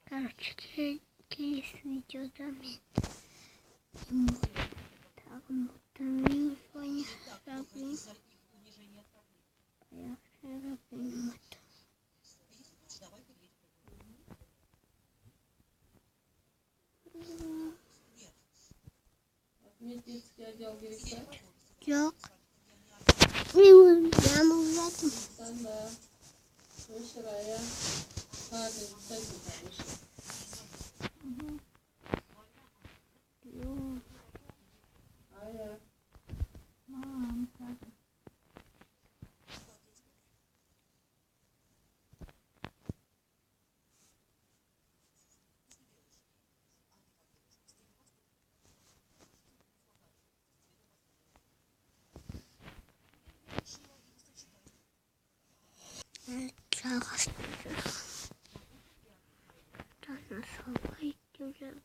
Короче, есть видео домет. Ему так мутами фоне рабли. Я рабли мат. Yok. Я мулатım. Sen de. Bu şuraya. Hadi sen de. Aya. Mama, Сейчас собой идет.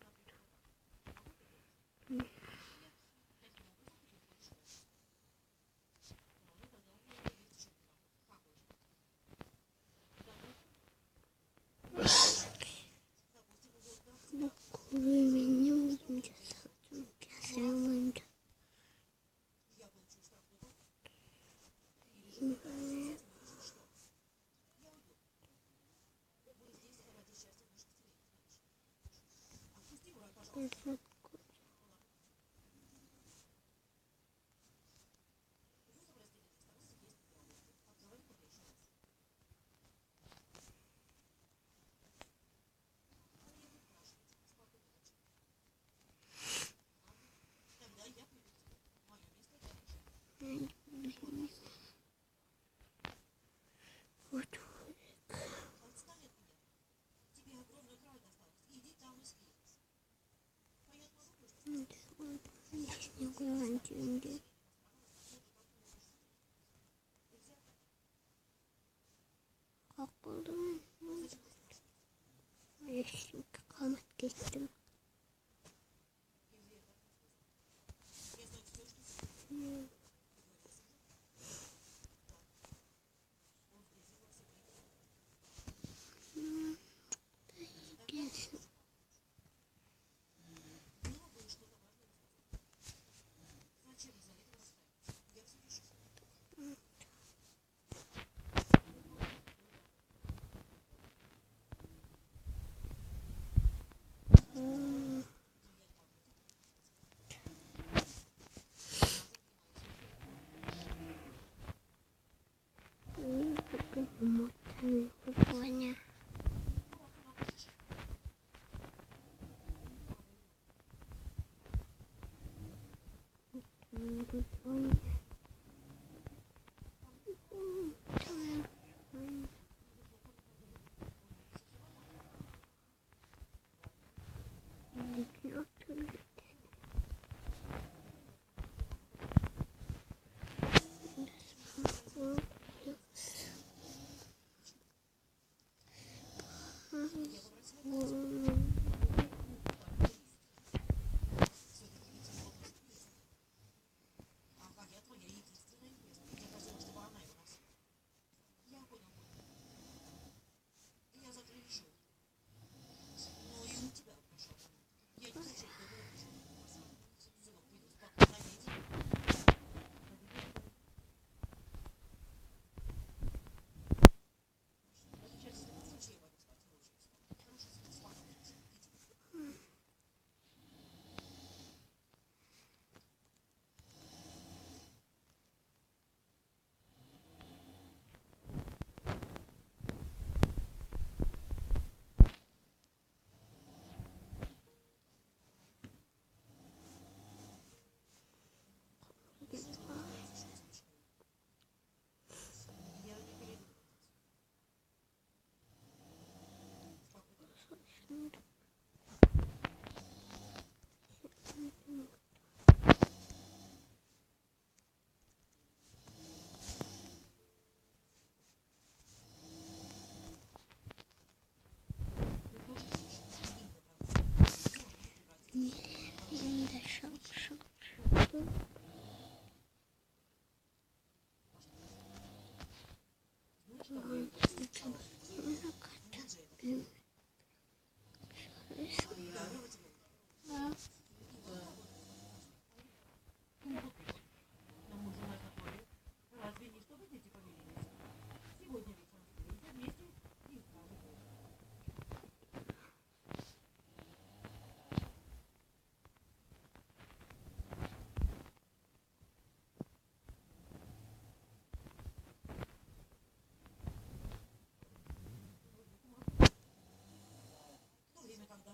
Как buldum? Şimdi kalmak geçtim.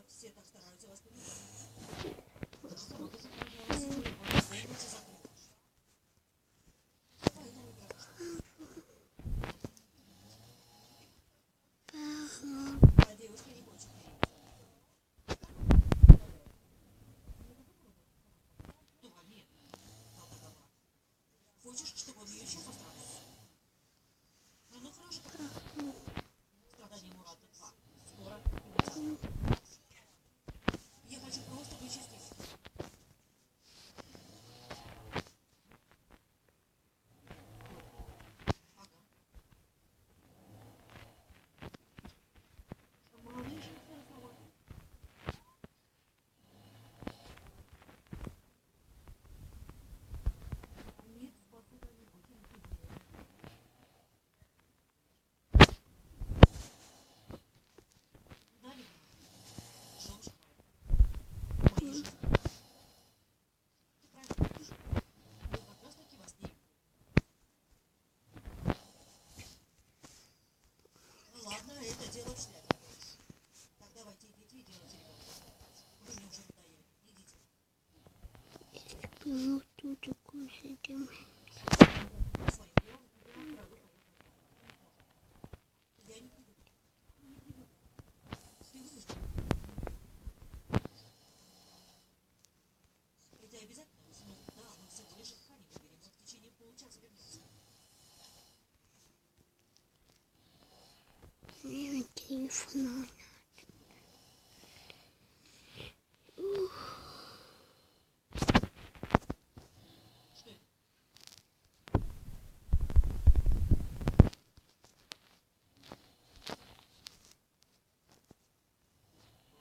Все так стараются воспринимать. А девушка не хочет. Дура, нет. Надо добра. Хочешь, чтобы он ее еще пострадал? Ну хорошо. Страдания Мурата 2. Скоро. Я хочу просто быть счастливой. Ага. Малыш, нет, спасибо, не будем. Дали? Жёлчь. Моя жизнь. Ты правильно пишешь. Мы как раз таки во сне. Ну ладно, это дело в шляпе. Так давайте идите и делайте ребенка. Вы мне уже надоели. Идите. Ну, тут такой сидим. Своим делом я проведу. Я не приду. Ты выйдешь? Это обязательно? Да, мы всего лишь ткани выберем. В течение получаса вернется. Мне телефон. Что это?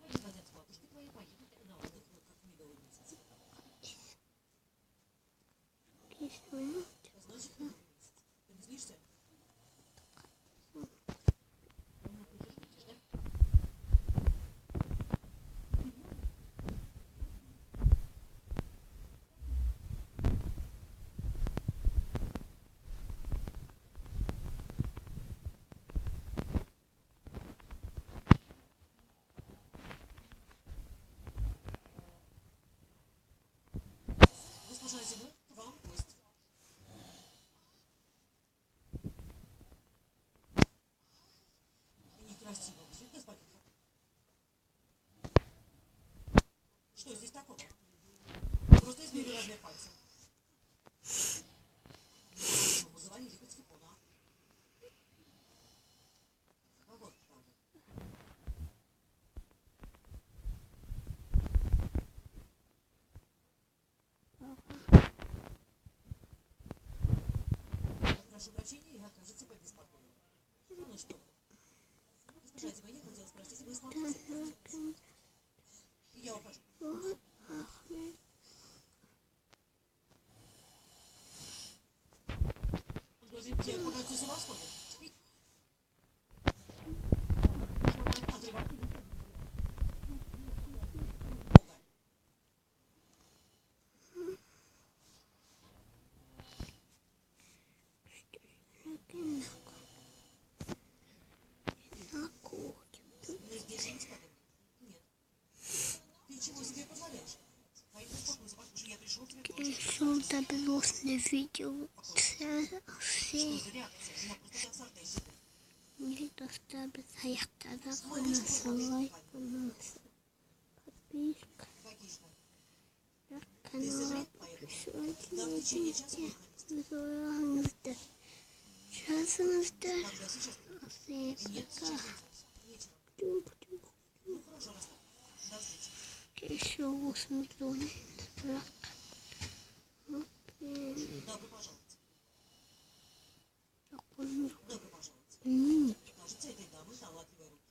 Они хотят с бабушкой твоей поехать на отдых как в медовый месяц. Значит, медовый месяц. Ты не злишься? Ну, ты же ждешь, да? Госпожа Зимы, к вам гость. Некрасиво. Господин. Что здесь такого? Просто измерю размер пальца. Мы говорили по телефону, а? А вот правда. Прошу прощения и окажется побеспокоен. Ну что вы? Госпожа Зиба, я хотела спросить, вы смотрите? Я ухожу. Подождите, я куда-то с вас ходит. На кухне. Не сдерживайся, папа. Нет. Ты чего себе позволяешь? Пойди успокойся, потому я пришел к тебе тоже. Пришел добросное видео. Что за реакция? Жена просто как сарта из еды. Не доставится яхтада. Лайк, подписка. Какие же там? Канал. Да, в течение часа выходит. Сейчас нужда. Когда сейчас? Нет, сейчас нельзя. Вечером. Ну хорошо, раз так. До встречи. Еще 8 миллионов. Добро пожаловать. Добро пожаловать. Кажется, этой дамы талантливые руки.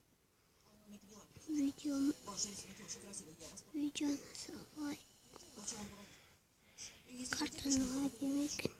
Не поняла. Видео Ваши рисунки очень красивые, я вас называй. о чем вам говорить? Если Карта хотите, на 1 век.